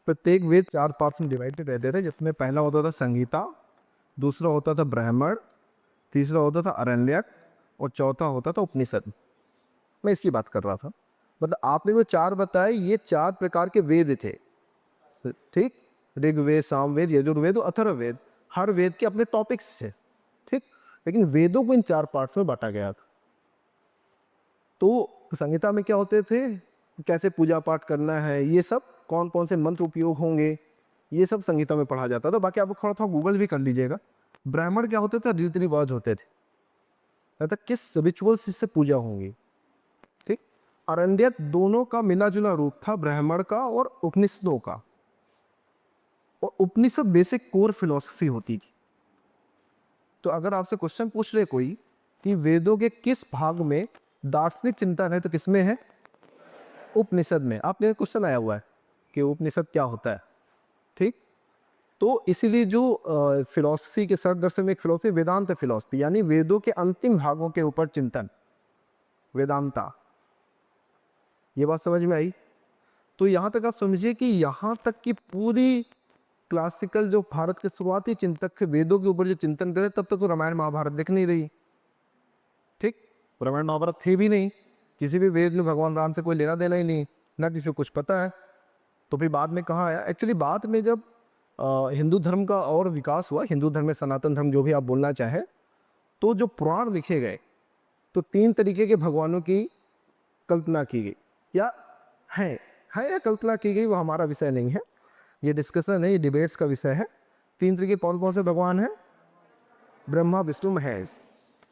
प्रत्येक वेद 4 पार्ट्स में डिवाइडेड रहते थे, जिसमें पहला होता था संहिता, दूसरा होता था ब्राह्मण, तीसरा होता था आरण्यक और चौथा होता था उपनिषद। मैं इसकी बात कर रहा था। मतलब आपने वो 4 बताए, ये 4 प्रकार के वेद थे, ठीक। ऋग्वेद, सामवेद, यजुर्वेद और अथर्ववेद। हर वेद के अपने टॉपिक्स थे, ठीक। लेकिन वेदों को इन 4 पार्ट्स में बांटा गया था। तो संहिता में क्या होते थे, कैसे पूजा पाठ करना है, ये सब कौन कौन से मंत्र उपयोग होंगे, ये सब संहिता में पढ़ा जाता था। बाकी आप थोड़ा थोड़ा गूगल भी कर लीजिएगा। ब्राह्मण क्या होते थे, रीति रिवाज होते थे, अर्थात किस रिचुअल्स से पूजा होंगी, ठीक। अरण्यक दोनों का मिला जुला रूप था, ब्राह्मण का और उपनिषदों का। और उपनिषद बेसिक कोर फिलोसफी होती थी। तो अगर आपसे क्वेश्चन पूछ रहे कोई कि वेदों के किस भाग में दार्शनिक चिंतन है, तो किसमें है, उपनिषद में। आपने क्वेश्चन आया हुआ है कि उपनिषद क्या होता है, ठीक। तो इसीलिए जो फिलॉसफी के सदस्य में एक फिलॉसफी वेदांत फिलॉसफी, यानी वेदों के अंतिम भागों के ऊपर चिंतन, वेदांता। ये बात समझ में आई। तो यहाँ तक आप समझिए कि यहाँ तक की पूरी क्लासिकल जो भारत के शुरुआती चिंतक थे, वेदों के ऊपर जो चिंतन करे, तब तक तो रामायण महाभारत दिख नहीं रही, ठीक। रामायण महाभारत थे भी नहीं, किसी भी वेद में भगवान राम से कोई लेना देना ही नहीं, ना किसी को कुछ पता है। तो फिर बाद में कहाँ आया, एक्चुअली बाद में जब हिंदू धर्म का और विकास हुआ, हिंदू धर्म में सनातन धर्म जो भी आप बोलना चाहें, तो जो पुराण लिखे गए, तो 3 तरीके के भगवानों की कल्पना की गई, या है या कल्पना की गई, वो हमारा विषय नहीं है, ये डिस्कशन है, ये डिबेट्स का विषय है। 3 तरीके कौन कौन से भगवान हैं, ब्रह्मा विष्णु महेश।